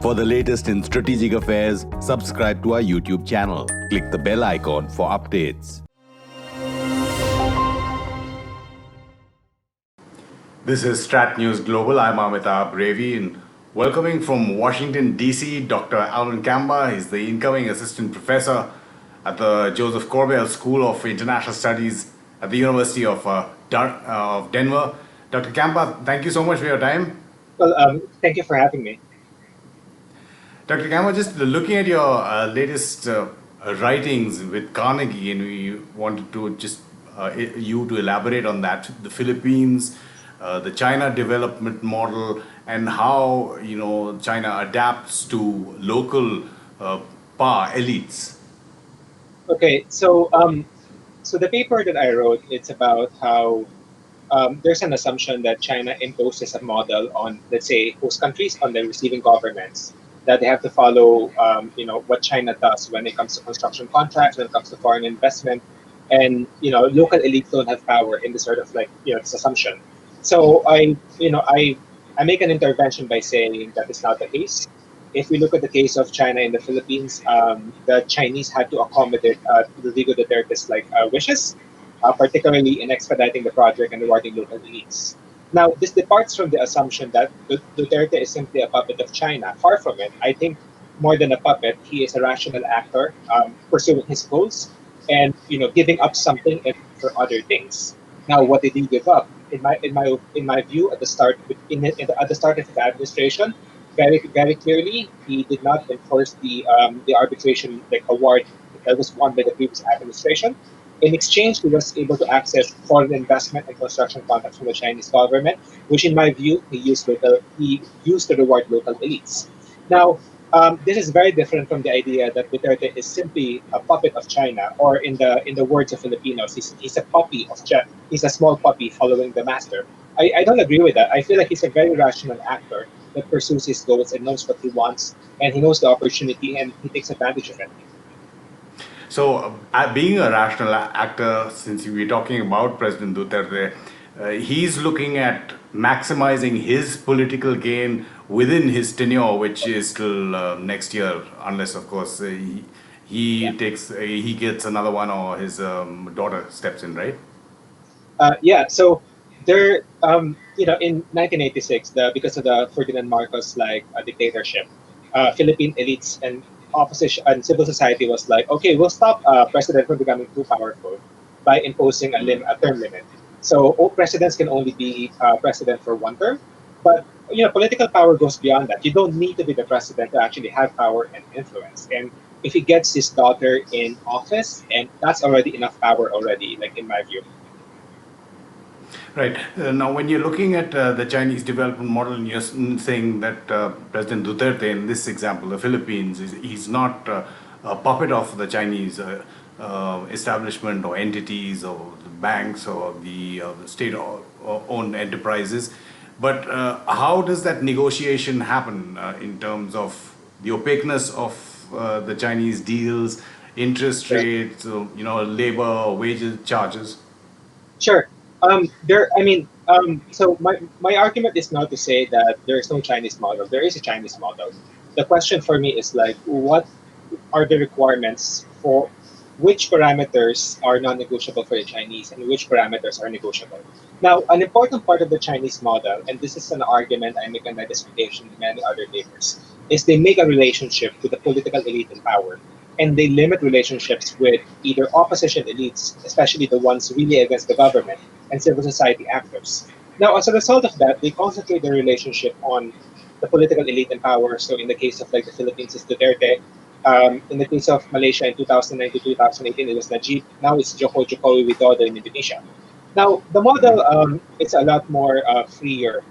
For the latest in strategic affairs, subscribe to our YouTube channel. Click the bell icon for updates. This is StratNews Global. I'm Amitabh, Revi, and welcoming from Washington, D.C., Dr. Alvin Camba. He's the incoming assistant professor at the Josef Korbel School of International Studies at the University of Denver. Dr. Camba, thank you so much for your time. Well, thank you for having me. Dr. Camba, just looking at your latest writings with Carnegie, and we wanted to just you to elaborate on that, the Philippines, the China development model, and how China adapts to local power elites. Okay, so the paper that I wrote, it's about how there's an assumption that China imposes a model on, let's say, host countries, on the receiving governments, that they have to follow, what China does when it comes to construction contracts, when it comes to foreign investment, and local elites don't have power in this sort of this assumption. So I make an intervention by saying that is not the case. If we look at the case of China in the Philippines, the Chinese had to accommodate Rodrigo Duterte's wishes, particularly in expediting the project and rewarding local elites. Now, this departs from the assumption that Duterte is simply a puppet of China. Far from it. I think more than a puppet, he is a rational actor pursuing his goals and giving up something for other things. Now, what did he give up? In my view, at the start at the start of his administration, very clearly, he did not enforce the arbitration award that was won by the previous administration. In exchange, he was able to access foreign investment and construction contracts from the Chinese government, which, in my view, he used to reward local elites. Now, this is very different from the idea that Duterte is simply a puppet of China, or in the words of Filipinos, he's a puppy of China. He's a small puppy following the master. I don't agree with that. I feel like he's a very rational actor that pursues his goals and knows what he wants, and he knows the opportunity, and he takes advantage of it. So, being a rational actor, since we're talking about President Duterte, he's looking at maximizing his political gain within his tenure, which is till next year, unless, of course, he gets another one, or his daughter steps in, right? Yeah. So there, in 1986, because of the Ferdinand Marcos dictatorship, Philippine elites and opposition and civil society was like, okay, we'll stop president from becoming too powerful by imposing a term limit. So all presidents can only be president for one term, but political power goes beyond that. You don't need to be the president to actually have power and influence. And if he gets his daughter in office, and that's already enough power already, in my view. Right. Now, when you're looking at the Chinese development model, and you're saying that President Duterte, in this example, the Philippines, he's not a puppet of the Chinese establishment or entities or the banks or the state-owned enterprises. But how does that negotiation happen in terms of the opaqueness of the Chinese deals, interest rates, labor, wages, charges? Sure. So my argument is not to say that there is no Chinese model. There is a Chinese model. The question for me is what are the requirements for which parameters are non-negotiable for the Chinese and which parameters are negotiable? Now, an important part of the Chinese model, and this is an argument I make in my dissertation and many other papers, is they make a relationship with the political elite in power. And they limit relationships with either opposition elites, especially the ones really against the government, and civil society actors. Now, as a result of that, they concentrate their relationship on the political elite in power. So in the case of the Philippines, it's Duterte. In the case of Malaysia in 2009 to 2018, it was Najib. Now it's Jokowi Widodo in Indonesia. Now, the model it's a lot more freer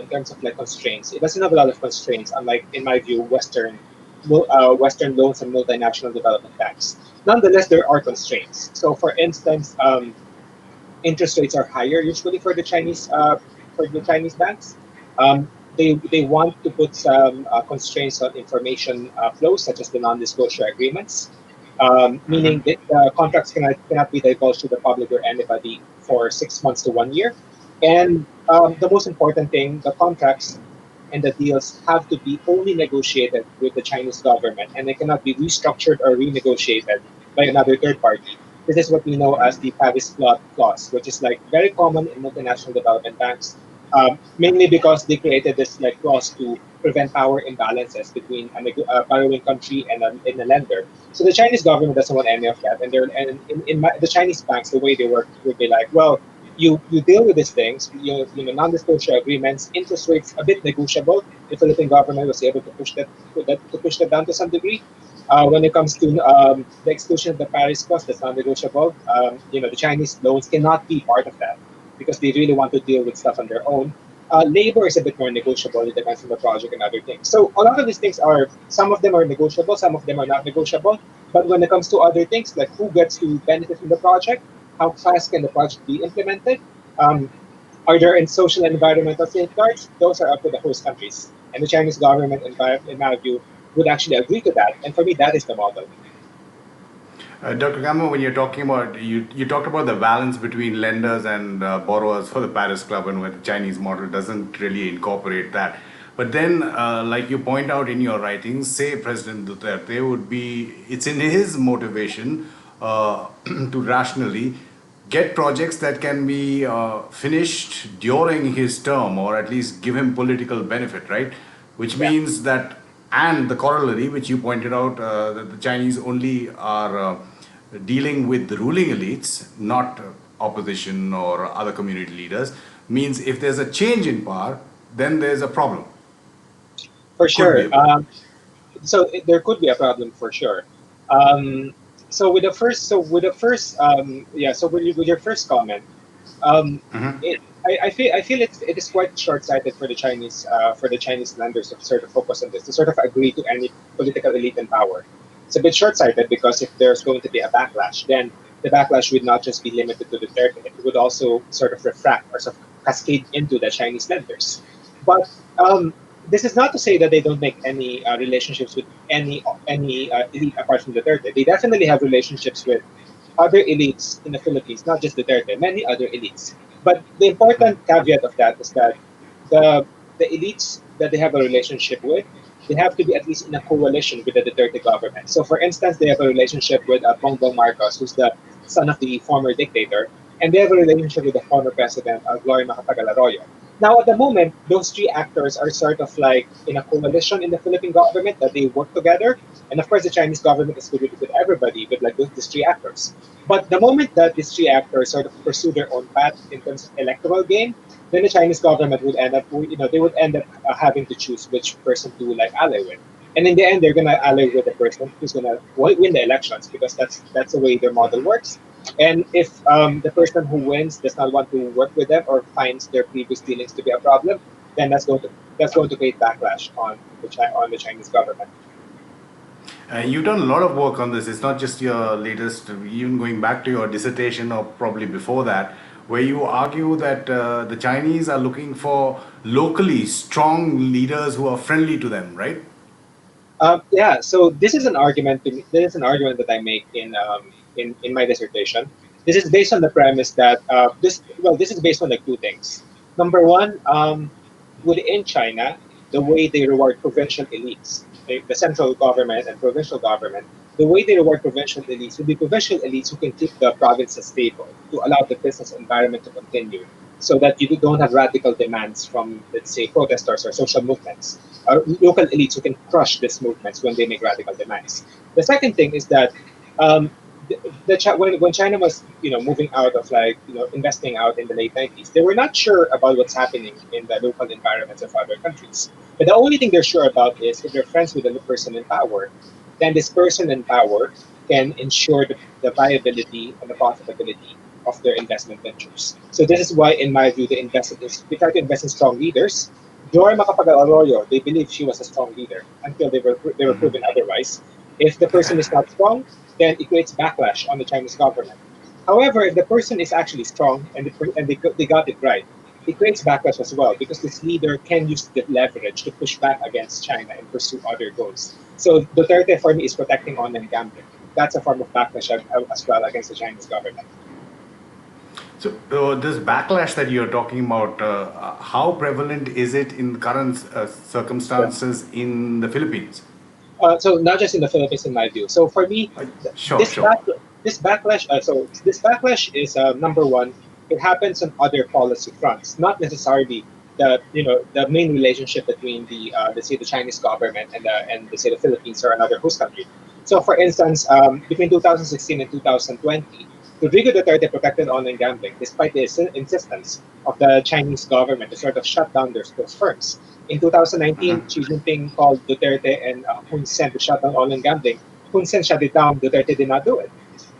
in terms of constraints. It doesn't have a lot of constraints, unlike, in my view, Western loans and multinational development banks. Nonetheless, there are constraints. So, for instance, interest rates are higher usually for the Chinese banks. They want to put some constraints on information flows, such as the non-disclosure agreements, meaning that contracts cannot be divulged to the public or anybody for 6 months to 1 year. And the most important thing, the contracts and the deals have to be only negotiated with the Chinese government, and they cannot be restructured or renegotiated by another third party. This is what we know as the Paris Plot clause, which is like very common in multinational development banks, mainly because they created this like clause to prevent power imbalances between a borrowing country and a lender. So the Chinese government doesn't want any of that, and the Chinese banks, the way they work would be like, well, you deal with these things, non-disclosure agreements, interest rates a bit negotiable. The Philippine government was able to push that down to some degree. When it comes to the exclusion of the Paris Clause, that's non-negotiable. The Chinese loans cannot be part of that because they really want to deal with stuff on their own. Labor is a bit more negotiable. It depends on the project and other things. So a lot of these things some of them are negotiable, some of them are not negotiable. But when it comes to other things, like who gets to benefit from the project, how fast can the project be implemented, are there in social and environmental safeguards, those are up to the host countries. And the Chinese government, in my view, would actually agree to that. And for me, that is the model. Dr. Camba, when you're talking about, you talked about the balance between lenders and borrowers for the Paris Club, and where the Chinese model doesn't really incorporate that. But then, like you point out in your writings, say President Duterte it's in his motivation to rationally get projects that can be finished during his term, or at least give him political benefit, right? Which Yeah. means that, and the corollary, which you pointed out, that the Chinese only are dealing with the ruling elites, not opposition or other community leaders, means if there's a change in power, then there's a problem. For Could be sure. a problem. There could be a problem for sure. Um, with your first comment, um, I feel it is quite short-sighted for the Chinese lenders to sort of focus on this, to sort of agree to any political elite in power. It's a bit short-sighted because if there's going to be a backlash, then the backlash would not just be limited to the third, it would also sort of refract or sort of cascade into the Chinese lenders. But this is not to say that they don't make any relationships with any elite apart from Duterte. They definitely have relationships with other elites in the Philippines, not just Duterte, many other elites. But the important caveat of that is that the the elites that they have a relationship with, they have to be at least in a coalition with the Duterte government. So, for instance, they have a relationship with Bongbong Marcos, who's the son of the former dictator, and they have a relationship with the former president, Gloria Macapagal Arroyo. Now, at the moment, those three actors are sort of like in a coalition in the Philippine government that they work together. And of course, the Chinese government is with everybody, with like these three actors. But the moment that these three actors sort of pursue their own path in terms of electoral gain, then the Chinese government would end up, they would end up having to choose which person to like ally with. And in the end, they're gonna ally with the person who's gonna win the elections because that's the way their model works. And if the person who wins does not want to work with them or finds their previous dealings to be a problem, then that's going to create backlash on the Chinese government. You've done a lot of work on this. It's not just your latest, even going back to your dissertation or probably before that, where you argue that the Chinese are looking for locally strong leaders who are friendly to them, right? Yeah, so this is an argument that I make in my dissertation. This is based on the premise that this is based on like two things. Number one, within China, the way they reward provincial elites, the central government and provincial government, the way they reward provincial elites would be provincial elites who can keep the provinces stable to allow the business environment to continue, so that you don't have radical demands from, let's say, protesters or social movements, local elites who can crush these movements when they make radical demands. The second thing is that um, when China was moving out of like investing out in the late 90s, they were not sure about what's happening in the local environments of other countries. But the only thing they're sure about is if they're friends with a person in power, then this person in power can ensure the viability and the profitability of their investment ventures. So this is why, in my view, they try to invest in strong leaders. Gloria Macapagal Arroyo, they believe she was a strong leader until they were proven otherwise. If the person is not strong, then it creates backlash on the Chinese government. However, if the person is actually strong and they got it right, it creates backlash as well because this leader can use the leverage to push back against China and pursue other goals. So Duterte for me is protecting online gambling. That's a form of backlash as well against the Chinese government. So this backlash that you're talking about, how prevalent is it in current circumstances in the Philippines? So not just in the Philippines, in my view. So for me, Uh, Sure, this sure. backlash. So this backlash is number one. It happens on other policy fronts, not necessarily the main relationship between let's say the Chinese government and let's say the Philippines or another host country. So for instance, between 2016 and 2020, Rodrigo Duterte protected online gambling despite the insistence of the Chinese government to sort of shut down those firms. In 2019, Xi Jinping called Duterte and Hun Sen to shut down online gambling. Hun Sen shut it down. Duterte did not do it.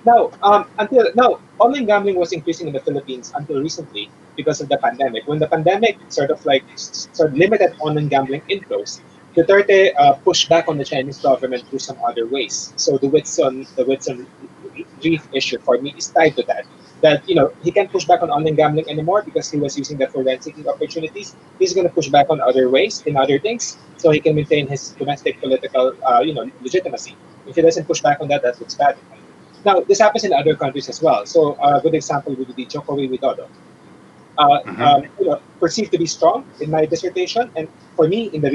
Now, until now, online gambling was increasing in the Philippines until recently because of the pandemic. When the pandemic sort of limited online gambling inflows, Duterte pushed back on the Chinese government through some other ways. So the Whitson Reef issue for me is tied to that. That he can't push back on online gambling anymore because he was using that for rent seeking opportunities. He's going to push back on other ways in other things so he can maintain his domestic political legitimacy. If he doesn't push back on that, that looks bad. Now, this happens in other countries as well. So, a good example would be Joko Widodo, perceived to be strong in my dissertation. And for me, in the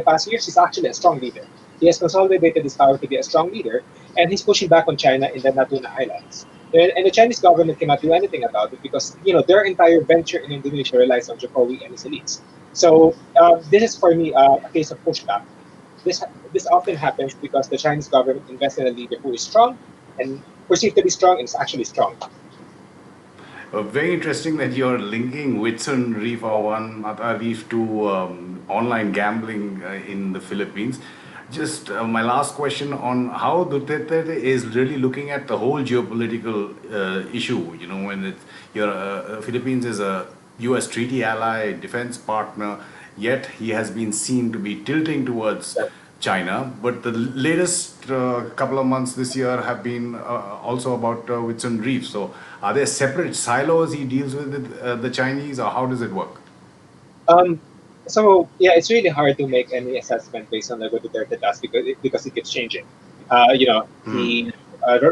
past years, he's actually a strong leader. He has consolidated his power to be a strong leader, and he's pushing back on China in the Natuna Islands. And the Chinese government cannot do anything about it because their entire venture in Indonesia relies on Jokowi and his elites. So this is for me a case of pushback. This this often happens because the Chinese government invests in a leader who is strong and perceived to be strong and is actually strong. Very interesting that you're linking Whitsun Reef or one Mata Reef to online gambling in the Philippines. Just my last question on how Duterte is really looking at the whole geopolitical issue. You know, when it's your Philippines is a U.S. treaty ally, defense partner, yet he has been seen to be tilting towards China. But the latest couple of months this year have been also about Whitsun Reef. So are there separate silos he deals with the Chinese, or how does it work? Um, so yeah, it's really hard to make any assessment based on what Duterte does because it keeps changing. He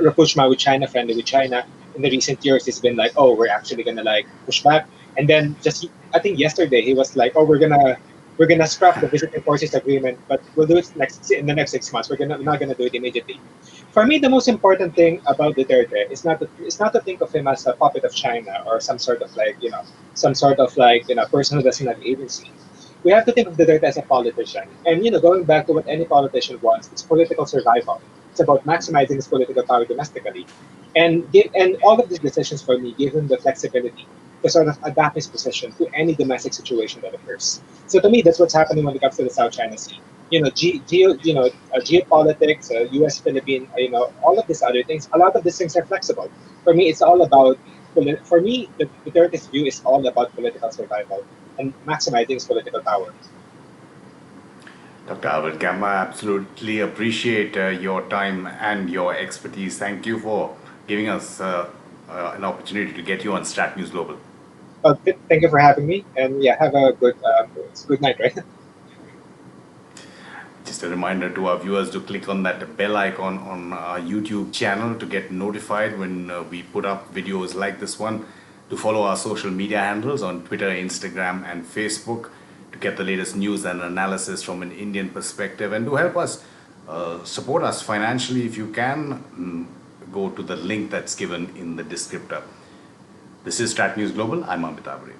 rapprochement with China, friendly with China. In the recent years, it's been like, oh, we're actually gonna like push back, and then just I think yesterday he was like, oh, we're gonna scrap the visiting forces agreement, but we'll do it in the next 6 months. We're not gonna do it immediately. For me, the most important thing about Duterte is not to think of him as a puppet of China or some sort of person who doesn't have agency. We have to think of Duterte as a politician, and going back to what any politician wants, it's political survival. It's about maximizing his political power domestically, and all of these decisions for me give him the flexibility to sort of adapt his position to any domestic situation that occurs. So to me, that's what's happening when it comes to the South China Sea. Geopolitics, U.S. Philippine, all of these other things. A lot of these things are flexible. For me, it's all about. For me, the Duterte's view is all about political survival and maximizing his political power. Dr. Alvin Camba, absolutely appreciate your time and your expertise. Thank you for giving us an opportunity to get you on StratNews Global. Thank you for having me, and yeah, have a good night, right? Just a reminder to our viewers to click on that bell icon on our YouTube channel to get notified when we put up videos like this one, to follow our social media handles on Twitter, Instagram, and Facebook to get the latest news and analysis from an Indian perspective, and to help us support us financially if you can. Go to the link that's given in the descriptor. This is StratNews Global. I'm Amitabh.